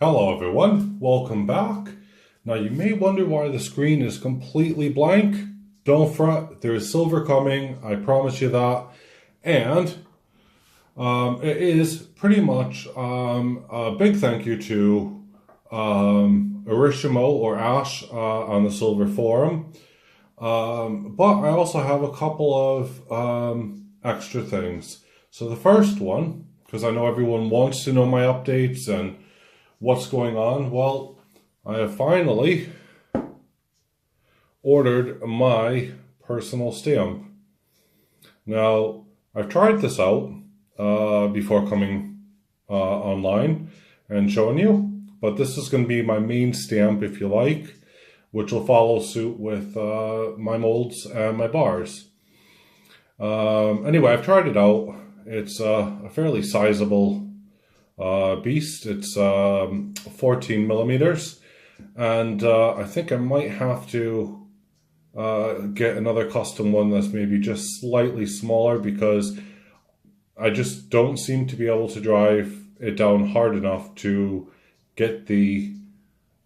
Hello everyone, welcome back. Now you may wonder why the screen is completely blank. Don't fret, there is silver coming, I promise you that. And it is pretty much a big thank you to Arishimo or Ash on the Silver Forum. But I also have a couple of extra things. So the first one, because I know everyone wants to know my updates and what's going on, well, I have finally ordered my personal stamp. Now, I've tried this out before coming online and showing you, but this is going to be my main stamp, if you like, which will follow suit with my molds and my bars. Anyway, I've tried it out. It's a fairly sizable beast. It's 14 millimeters, and I think I might have to get another custom one that's maybe just slightly smaller, because I just don't seem to be able to drive it down hard enough to get the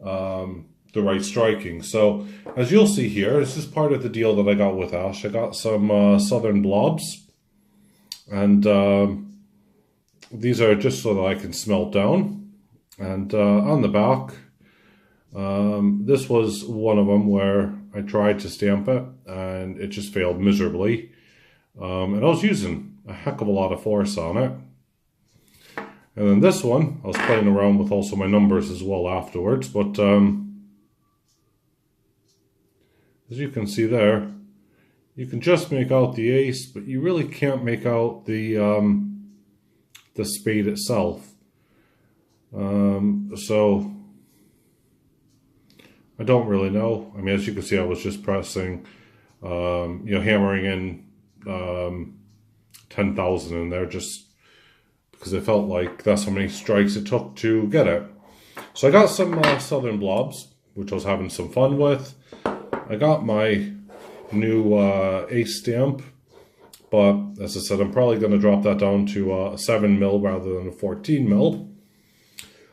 right striking. So as you'll see here, this is part of the deal that I got with Ash. I got some Southern blobs, and these are just so that I can smelt down. And on the back, this was one of them where I tried to stamp it and it just failed miserably. And I was using a heck of a lot of force on it. And then this one, I was playing around with also my numbers as well afterwards. But as you can see there, you can just make out the ace, but you really can't make out the spade itself. So I don't really know. I mean, as you can see, I was just pressing, hammering in 10,000 in there, just because I felt like that's how many strikes it took to get it. So I got some Southern blobs, which I was having some fun with. I got my new ace stamp, but as I said, I'm probably going to drop that down to a 7 mil rather than a 14 mil.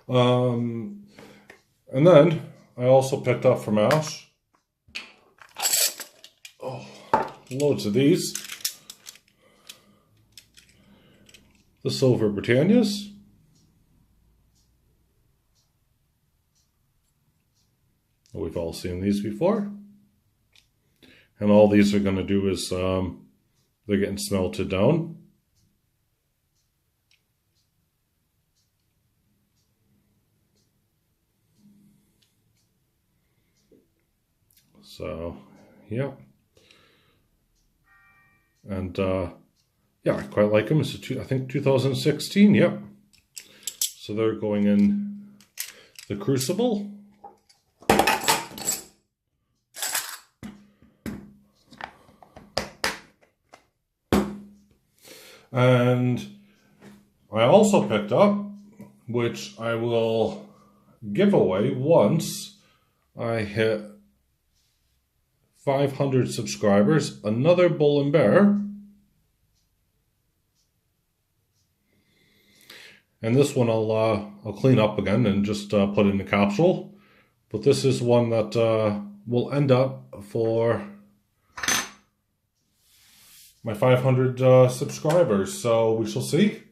And then I also picked up from Ash loads of these. The Silver Britannias. We've all seen these before. And all these are going to do is they're getting smelted down. So, yeah. And, yeah, I quite like them. It's I think 2016, yep. So they're going in the Crucible. And I also picked up, which I will give away once I hit 500 subscribers, another Bull and Bear. And this one I'll clean up again and just put in the capsule. But this is one that will end up for my 500 subscribers, so we shall see.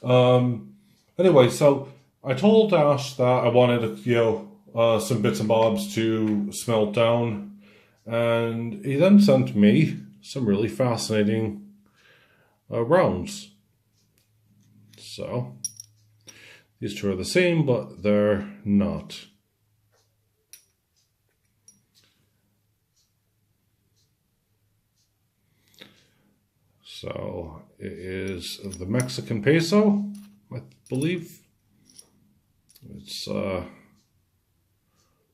Anyway, so I told Ash that I wanted, some bits and bobs to smelt down, and he then sent me some really fascinating rounds. So these two are the same, but they're not. So it is the Mexican peso, I believe. It's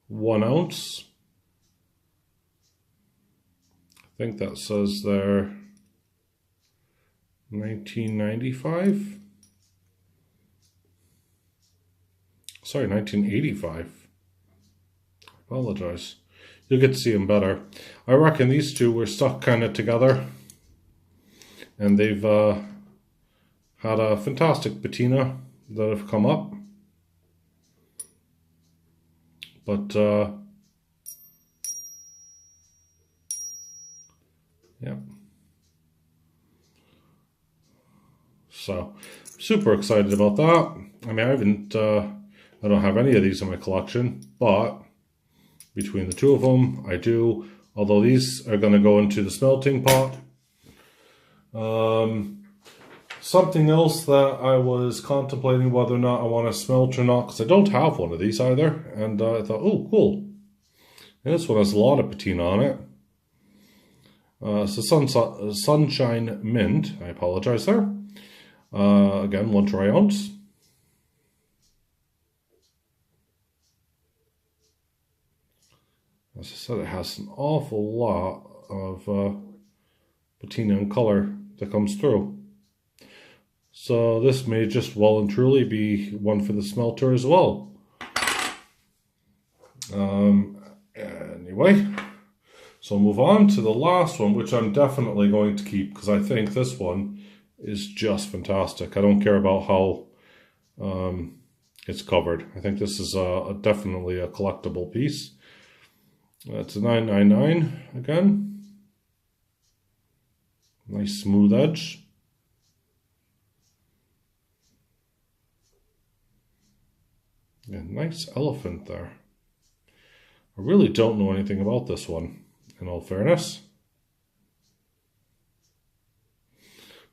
1 ounce. I think that says there 1995. Sorry, 1985. I apologize. You'll get to see them better. I reckon these two were stuck kind of together. And they've had a fantastic patina that have come up. But yeah. So super excited about that. I mean, I don't have any of these in my collection, but between the two of them, I do. Although these are going to go into the smelting pot. Something else that I was contemplating whether or not I want to smelt or not, because I don't have one of these either. And I thought, oh, cool. And this one has a lot of patina on it. So Sunshine Mint, I apologize there. Again, 1 dry ounce. As I said, it has an awful lot of patina and color that comes through. So this may just well and truly be one for the smelter as well. Anyway, so I'll move on to the last one, which I'm definitely going to keep because I think this one is just fantastic. I don't care about how it's covered. I think this is definitely a collectible piece. It's a 999 again. Nice smooth edge. Yeah, nice elephant there. I really don't know anything about this one, in all fairness.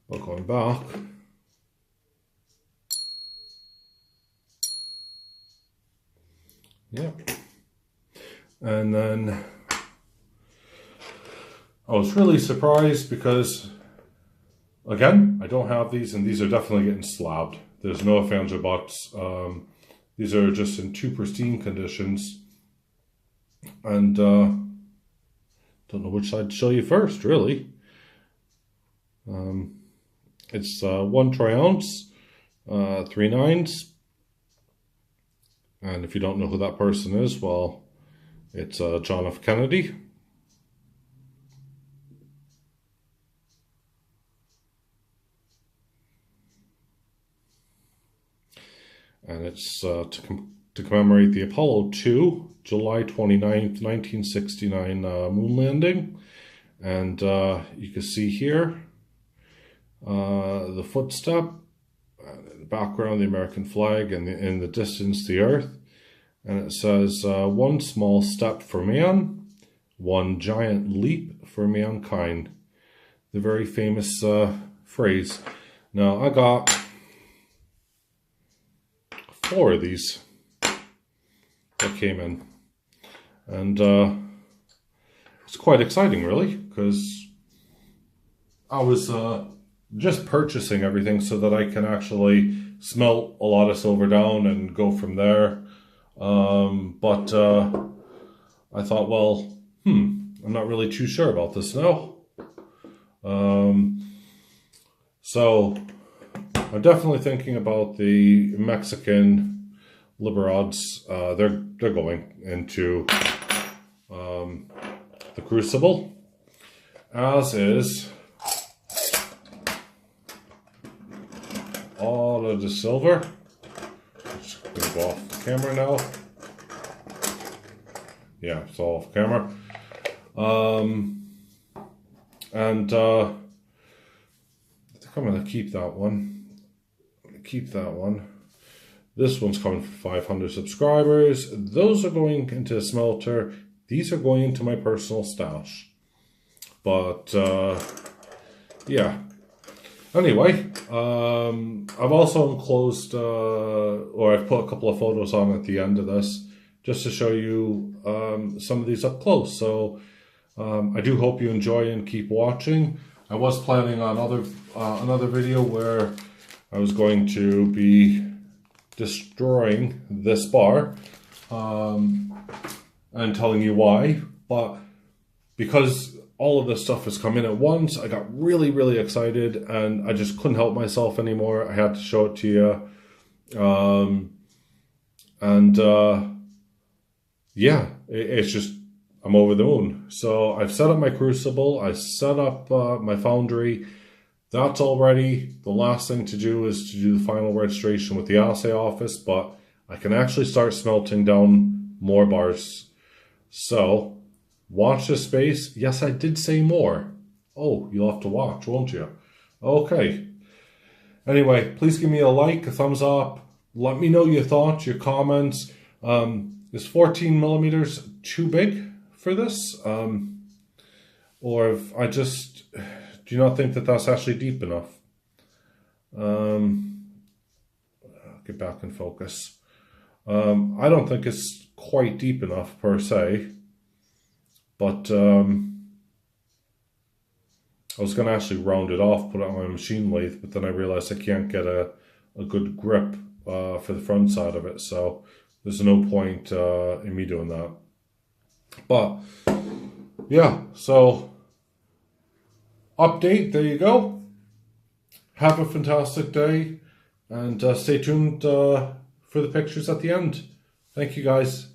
But going back, yeah. And then I was really surprised because, again, I don't have these, and these are definitely getting slabbed. There's no ifs, ands, or buts. These are just in 2 pristine conditions. And don't know which side to show you first, really. It's 1 dry ounce, 3 nines. And if you don't know who that person is, well, it's John F. Kennedy. And it's to commemorate the Apollo 2, July 29th, 1969 moon landing. And you can see here the footstep, in the background the American flag, and in the distance the Earth. And it says, 1 small step for man, 1 giant leap for mankind. The very famous phrase. Now, I got 4 of these that came in. And it's quite exciting, really, because I was just purchasing everything so that I can actually smelt a lot of silver down and go from there. But I thought, well, I'm not really too sure about this now. So I'm definitely thinking about the Mexican Liberads. They're going into the Crucible, as is all of the silver. Just gonna go off the camera now. Yeah, it's all off camera. And I think I'm gonna keep that one. This one's coming for 500 subscribers. Those are going into a smelter. These are going into my personal stash. But yeah. Anyway, I've also enclosed, or I've put a couple of photos on at the end of this, just to show you some of these up close. So I do hope you enjoy and keep watching. I was planning on another video where I was going to be destroying this bar and telling you why, but because all of this stuff has come in at once, I got really, really excited, and I just couldn't help myself anymore. I had to show it to you. Yeah, it's just, I'm over the moon. So I've set up my crucible, I set up my foundry. That's all ready. The last thing to do is to do the final registration with the assay office, but I can actually start smelting down more bars. So, watch this space. Yes, I did say more. Oh, you'll have to watch, won't you? Okay. Anyway, please give me a like, a thumbs up. Let me know your thoughts, your comments. Is 14 millimeters too big for this? Or if I just do you not think that that's actually deep enough? Get back in focus. I don't think it's quite deep enough per se, but I was going to actually round it off, put it on my machine lathe, but then I realized I can't get a good grip for the front side of it, so there's no point in me doing that. But yeah, so update, there you go. Have a fantastic day, and stay tuned for the pictures at the end. Thank you, guys.